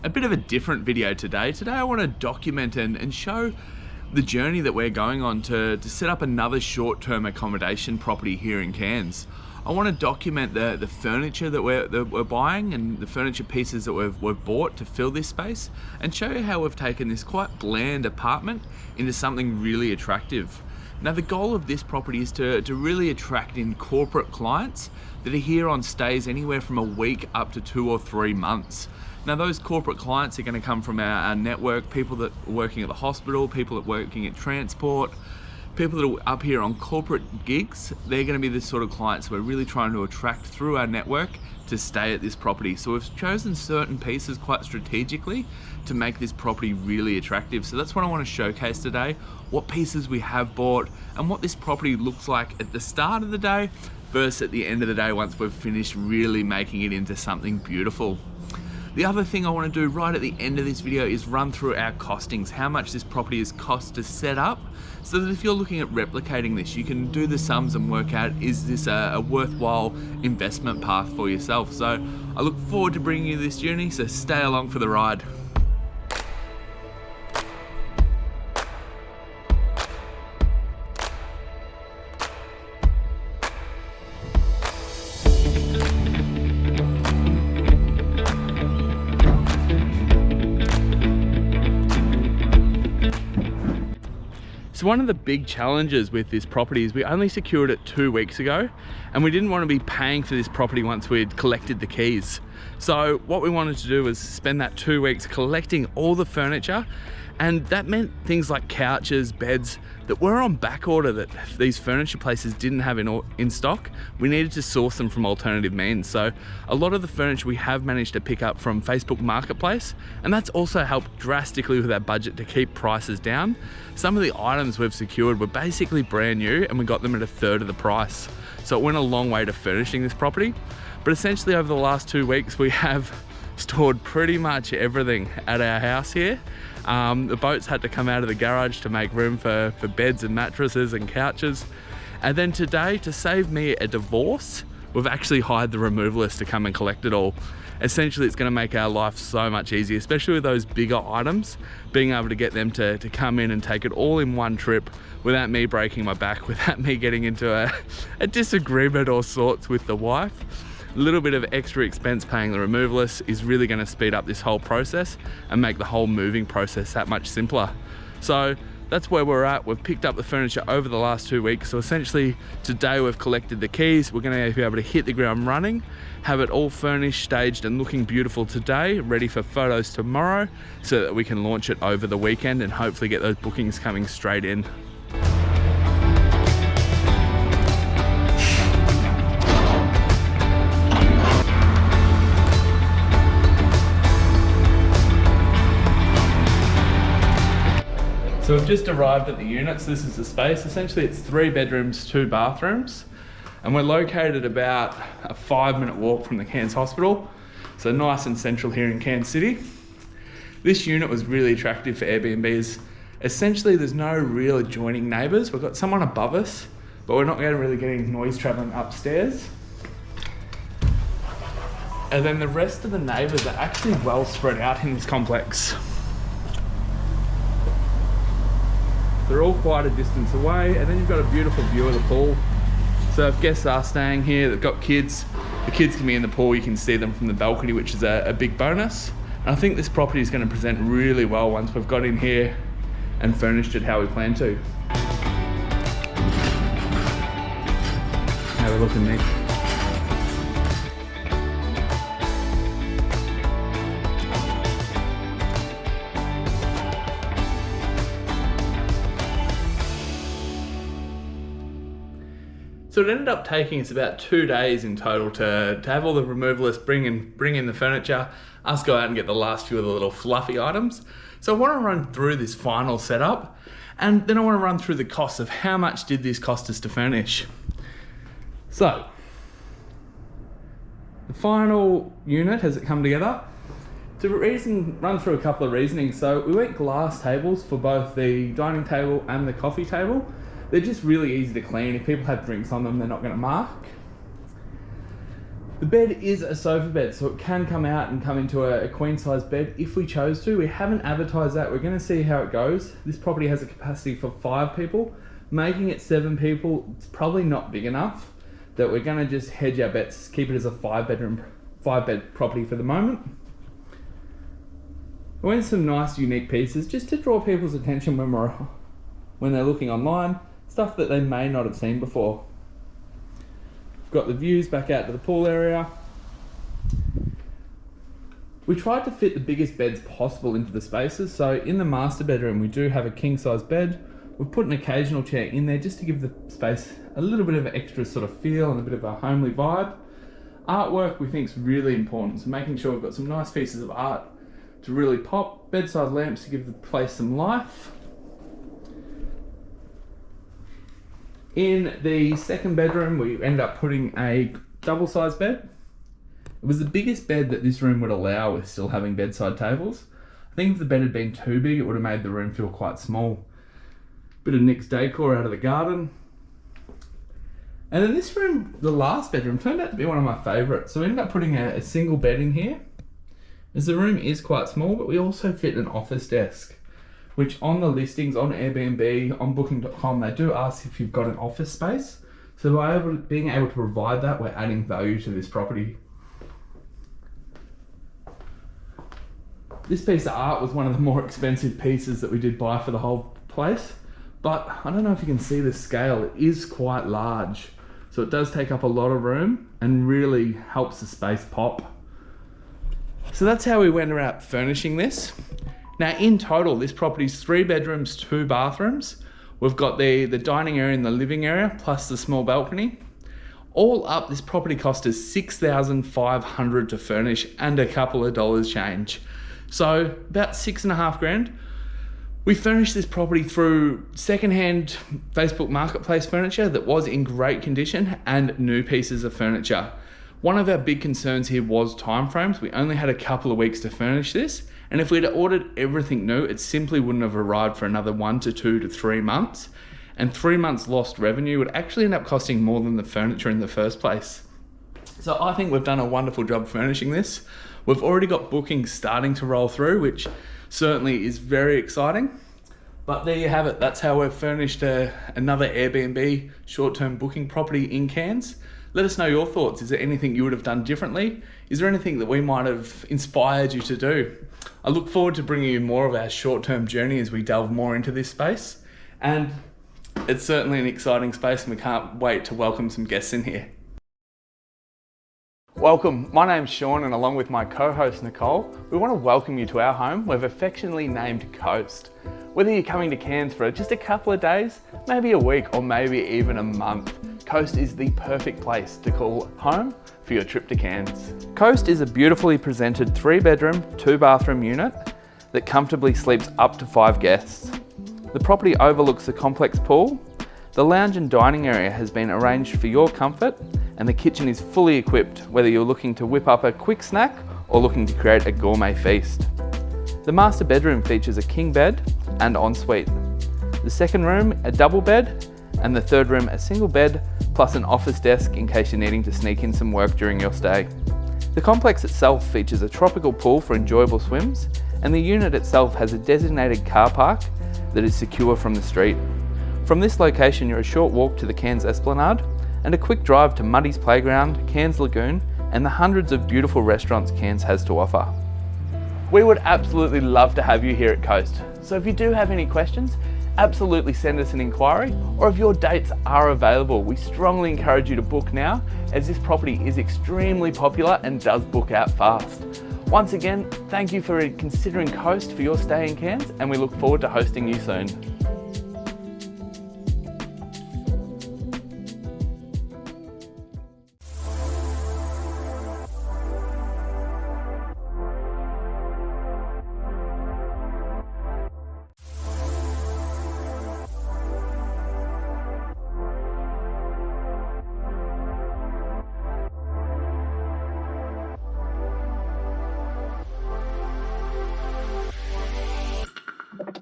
A bit of a different video today. Today I want to document and show the journey that we're going on to set up another short-term accommodation property here in Cairns. I want to document the furniture that we're buying and the furniture pieces that we've bought to fill this space, and show you how we've taken this quite bland apartment into something really attractive. Now the goal of this property is to really attract in corporate clients that are here on stays anywhere from a week up to 2 or 3 months. Now those corporate clients are going to come from our network, people that are working at the hospital, people that are working at transport, people that are up here on corporate gigs. They're going to be the sort of clients we're really trying to attract through our network to stay at this property. So we've chosen certain pieces quite strategically to make this property really attractive. So that's what I want to showcase today, what pieces we have bought and what this property looks like at the start of the day versus at the end of the day once we've finished really making it into something beautiful. The other thing I want to do right at the end of this video is run through our costings, how much this property has cost to set up, so that if you're looking at replicating this, you can do the sums and work out, is this a worthwhile investment path for yourself? So I look forward to bringing you this journey, so stay along for the ride. So one of the big challenges with this property is we only secured it 2 weeks ago, and we didn't want to be paying for this property once we'd collected the keys. So what we wanted to do was spend that 2 weeks collecting all the furniture, and that meant things like couches, beds that were on back order that these furniture places didn't have in stock. We needed to source them from alternative means. So a lot of the furniture we have managed to pick up from Facebook Marketplace, and that's also helped drastically with our budget to keep prices down. Some of the items we've secured were basically brand new, and we got them at 1/3 of the price. So it went a long way to furnishing this property. But essentially over the last 2 weeks, we have stored pretty much everything at our house here. The boats had to come out of the garage to make room for beds and mattresses and couches. And then today, to save me a divorce, we've actually hired the removalists to come and collect it all. Essentially, it's going to make our life so much easier, especially with those bigger items, being able to get them to come in and take it all in one trip without me breaking my back, without me getting into a disagreement or sorts with the wife. A little bit of extra expense paying the removalists is really going to speed up this whole process and make the whole moving process that much simpler. So that's where we're at. We've picked up the furniture over the last 2 weeks. So essentially today we've collected the keys. We're going to be able to hit the ground running, have it all furnished, staged and looking beautiful today, ready for photos tomorrow, so that we can launch it over the weekend and hopefully get those bookings coming straight in. So we've just arrived at the units. This is the space. Essentially it's 3 bedrooms, 2 bathrooms, and we're located about a 5-minute walk from the Cairns Hospital. So nice and central here in Cairns City. This unit was really attractive for Airbnbs. Essentially there's no real adjoining neighbours. We've got someone above us, but we're not really getting noise travelling upstairs. And then the rest of the neighbours are actually well spread out in this complex. They're all quite a distance away, and then you've got a beautiful view of the pool. So if guests are staying here, they've got kids, the kids can be in the pool, you can see them from the balcony, which is a big bonus. And I think this property is going to present really well once we've got in here and furnished it how we plan to. Have a look at Nick. So it ended up taking us about 2 days in total to have all the removalists bring in the furniture, us go out and get the last few of the little fluffy items. So I want to run through this final setup, and then I want to run through the costs of how much did this cost us to furnish. So the final unit, has it come together? To run through a couple of reasonings. So we went glass tables for both the dining table and the coffee table. They're just really easy to clean. If people have drinks on them, they're not going to mark. The bed is a sofa bed, so it can come out and come into a queen size bed if we chose to. We haven't advertised that. We're going to see how it goes. This property has a capacity for 5 people. Making it 7 people, it's probably not big enough, that we're going to just hedge our bets, keep it as a 5-bed property for the moment. We went some nice unique pieces just to draw people's attention when they're looking online, stuff that they may not have seen before. Got the views back out to the pool area. We tried to fit the biggest beds possible into the spaces, so in the master bedroom we do have a king size bed. We've put an occasional chair in there just to give the space a little bit of an extra sort of feel and a bit of a homely vibe. Artwork we think is really important, so making sure we've got some nice pieces of art to really pop, bedside lamps to give the place some life. In the second bedroom, we ended up putting a double-sized bed. It was the biggest bed that this room would allow with still having bedside tables. I think if the bed had been too big, it would have made the room feel quite small. Bit of Nick's decor out of the garden. And then this room, the last bedroom, turned out to be one of my favourites. So we ended up putting a single bed in here, as the room is quite small, but we also fit an office desk, which on the listings, on Airbnb, on booking.com, they do ask if you've got an office space. So by being able to provide that, we're adding value to this property. This piece of art was one of the more expensive pieces that we did buy for the whole place, but I don't know if you can see the scale, it is quite large. So it does take up a lot of room and really helps the space pop. So that's how we went about furnishing this. Now in total, this property's 3 bedrooms, 2 bathrooms. We've got the dining area and the living area, plus the small balcony. All up, this property cost us $6,500 to furnish and a couple of dollars change. So about $6.5 grand. We furnished this property through secondhand Facebook Marketplace furniture that was in great condition and new pieces of furniture. One of our big concerns here was timeframes. We only had a couple of weeks to furnish this, and if we'd ordered everything new, it simply wouldn't have arrived for another 1 to 2 to 3 months, and 3 months lost revenue would actually end up costing more than the furniture in the first place. So I think we've done a wonderful job furnishing this. We've already got bookings starting to roll through, which certainly is very exciting. But there you have it. That's how we've furnished another Airbnb short-term booking property in Cairns. Let us know your thoughts. Is there anything you would have done differently? Is there anything that we might have inspired you to do? I look forward to bringing you more of our short-term journey as we delve more into this space. And it's certainly an exciting space, and we can't wait to welcome some guests in here. Welcome, my name's Sean, and along with my co-host Nicole, we want to welcome you to our home we've affectionately named Coast. Whether you're coming to Cairns for just a couple of days, maybe a week, or maybe even a month, Coast is the perfect place to call home for your trip to Cairns. Coast is a beautifully presented 3-bedroom, 2-bathroom unit that comfortably sleeps up to 5 guests. The property overlooks the complex pool. The lounge and dining area has been arranged for your comfort, and the kitchen is fully equipped, whether you're looking to whip up a quick snack or looking to create a gourmet feast. The master bedroom features a king bed and ensuite. The second room, a double bed, and the third room, a single bed, plus an office desk in case you're needing to sneak in some work during your stay. The complex itself features a tropical pool for enjoyable swims, and the unit itself has a designated car park that is secure from the street. From this location, you're a short walk to the Cairns Esplanade and a quick drive to Muddy's Playground, Cairns Lagoon, and the hundreds of beautiful restaurants Cairns has to offer. We would absolutely love to have you here at Coast. So if you do have any questions, absolutely send us an inquiry, or if your dates are available, we strongly encourage you to book now, as this property is extremely popular and does book out fast. Once again, thank you for considering Coast for your stay in Cairns, and we look forward to hosting you soon.